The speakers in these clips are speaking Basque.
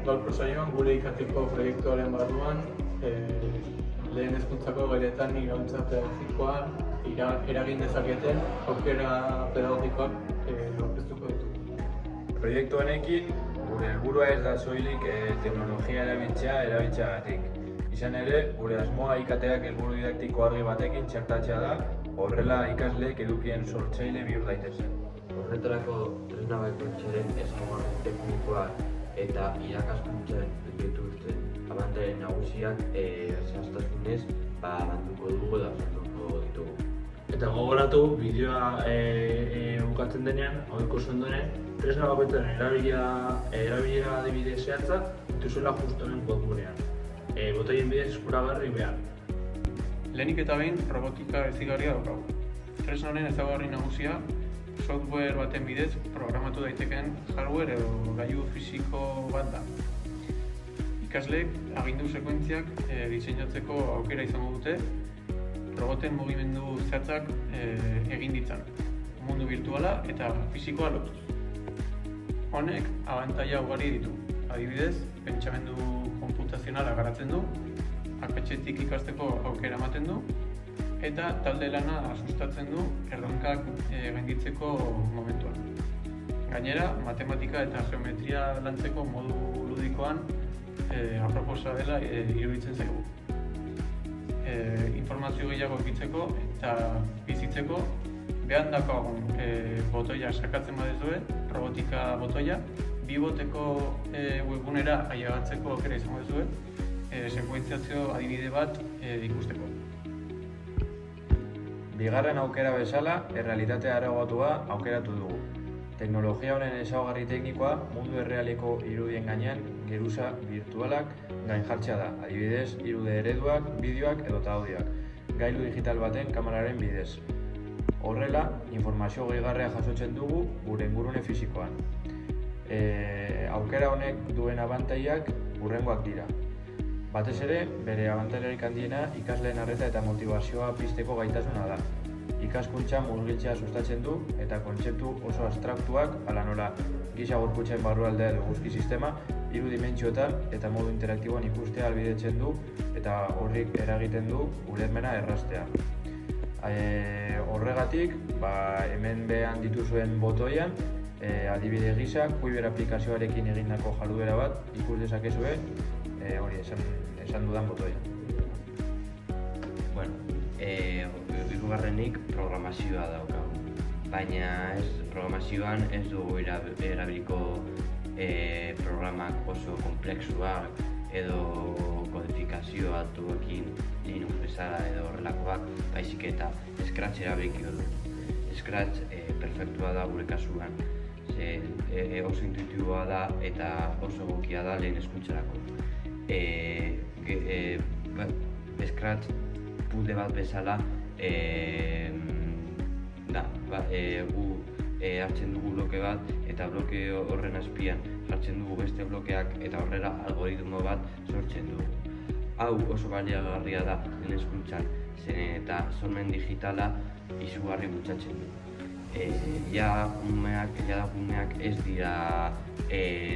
gaurko saioan gure ikateko proiektuaren barruan lehen hezkuntzako gairetan iraultza pedagogikoa eragin dezaketen aukera pedagogikoak aurkeztuko ditugu. Proiektu honekin gure helburua ez da soilik teknologia erabiltzeagatik. Izan ere, gure asmoa IKTak helburu didaktiko argi batekin txertatzea da, horrela ikasleek edukien sortzaile bihur daitezen. Horretarako tresna bakoitzaren ezaugarri teknikoak eta irakaskuntzan dituzten abantailen nagusiak zehaztasunez banduko dugu eta azalduko ditugu. Eta gogoratu, bideoa bukatzen denean, hau ikusten duenean, tresna bakoitzaren erabilera adibide zehatzak dituzuela justu hemen webgunean. Botoien bidez eskuragarri behar. Lehenik eta behin robotika hezigarria daukagu. Tresna honen ezaugarri nagusia software baten bidez programatu daitekeen hardware edo gailu fisiko bat da. Ikasleek agindu sekuentziak diseinatzeko aukera izango dute roboten mugimendu zehatzak egin ditzan, mundu virtuala eta fisikoa lotuz. Honek abantaila ugari ditu. Adibidez, pentsamendu konputazionala garatzen du, akatsetik ikasteko aukera ematen du, eta talde lana sustatzen du erronkak gainditzeko momentuan. Gainera, matematika eta geometria lantzeko modu ludikoan aproposa dela iruditzen zaigu. Informazio gehiago egitzeko eta bizitzeko behan daukagun botoia sakatzen badezue, robotika botoia, bi boteko webgunera ailegatzeko aukera izango duzue, sekuentziazio adibide bat ikusteko. Bigarren aukera bezala, errealitatea areagotua aukeratu dugu. Teknologia honen ezaugarri teknikoa mundu errealeko irudien gainean geruza virtualak gainjartzea da, adibidez, irude ereduak, bideoak edota audioak, gailu digital baten kameraren bidez. Horrela, informazio gehigarria jasotzen dugu gure ingurune fisikoan. Aukera honek duen abantailak hurrengoak dira. Batez ere, bere abantailarik handiena ikasleen arreta eta motivazioa pizteko gaitasuna da. Ikaskuntza murgiltzea sustatzen du eta kontzeptu oso abstraktuak, hala nola gisa gorputzen barrualdea edo eguzki sistema, hiru dimentsioetan eta modu interaktiboan ikustea ahalbidetzen du eta horrik eragiten du ulermena erraztea. Horregatik, hemen behan dituzuen botoian, adibide gisa, Quiver aplikazioarekin egindako jarduera bat ikus dezakezue, hori esan dudan botoia. Hirugarrenik programazioa daukagu, baina programazioan ez dugu erabiliko programak oso komplexuak edo kodifikazio altuekin Linux bezala edo horrelakoak, baizik eta Scratch erabiliko dugu. Scratch perfektua da gure kasuan, oso intuitiboa da eta oso egokia da lehen hezkuntzarako. Scratch puzzle bat bezala hartzen dugu bloke bat eta bloke horren azpian jartzen dugu beste blokeak eta horrela algoritmo bat sortzen dugu. Hau oso baliagarria da lehen hezkuntzan, zeren eta sormen digitala izugarri bultzatzen du. Umeak ez dira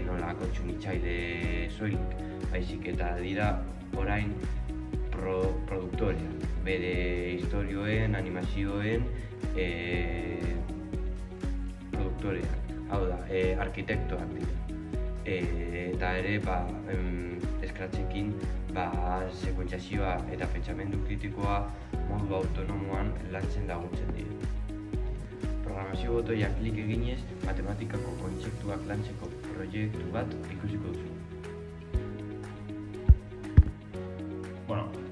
nola kontsumitzaile soilik, baizik eta dira orain produktoreak, bere istorioen, animazioen produktoreak, hau da, arkitektoak dira. Eta ere, Scratchekin sekuentziazioa eta pentsamendu kritikoa modu autonomoan lantzen laguntzen dira. Programazio botoiak klik eginez, matematikako kontzeptuak lantzeko proiektu bat ikusiko duzu.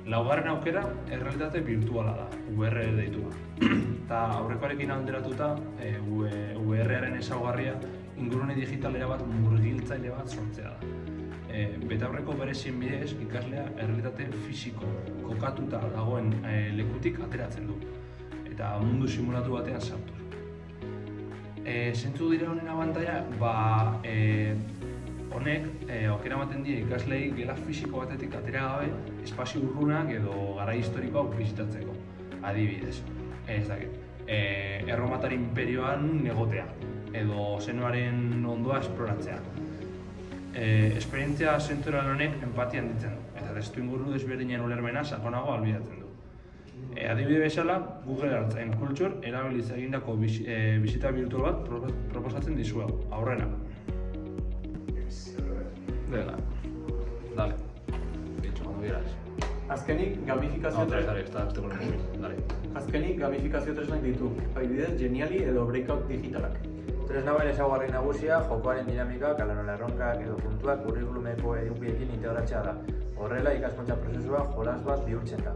Laugarren aukera, errealitate virtuala da, VR deitua. Eta aurrekoarekin alderatuta, VR-aren ezaugarria ingurune digitalera bat murgiltzaile bat sortzea da. Betaurreko berezien bidez, ikaslea errealitate fisiko kokatuta dagoen lekutik ateratzen du, eta mundu simulatu batean sartuz. Zentzu dira honen abantaila, honek aukera ematen die ikaslei gela fisiko batetik atera gabe espazio urrunak edo garai historikoak bisitatzeko. Adibidez, Erromatar inperioan negotea edo Zenoaren ondoa esploratzea. esperientzia sensoral honek empatia handitzen du, eta testuinguru desberdinen ulermena sakonago ahalbidetzen du. Adibide bezala, Google Arts and Culture erabiliz egindako bisita virtual bat proposatzen dizuegu. Aurrera. Venga, dale. Dicho, cuando quieras. Azkenik, gamifikazio tresnak ditu, adibidez Geniali edo Breakout digitalak. Tresna hauen ezaugarri nagusia, jokoaren dinamika, kalanola erronkak edo puntuak curriculumeko edukiekin integratzea da. Horrela, ikaskuntza prozesua jolas bat bihurtzen da.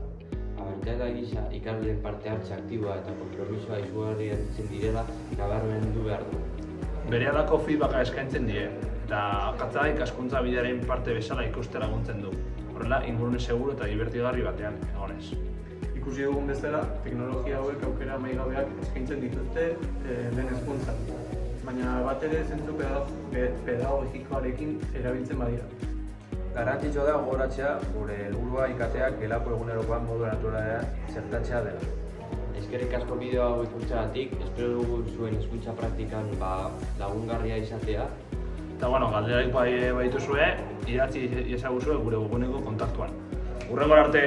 Abantaila gisa ikasleen parte hartze aktiboa eta konpromisoa izugarri hartzen direla nabarmendu behar du. Berehalako feedbacka eskaintzen die, eta akatsa ikaskuntza bidearen parte bezala ikuste laguntzen du. Horrela, ingurune seguru eta dibertigarri batean egonez. Ikusi dugun bezala, teknologia hauek aukera amaigabeak eskaintzen dituzte lehen hezkuntzan, baina bat ere zentzu pedagogikoarekin erabiltzen badira. Garrantzitsua da gogoratzea gure helburua ikateak gelako egunerokoan modu naturalean zertatzea dela. Eskerrik asko bideo hau ikuntzeagatik, espero dugu zuen hezkuntza praktikan lagungarria izatea. Eta galderarik badituzue, idatzi iezaguzue gure webguneko kontaktuan. Hurrengora arte!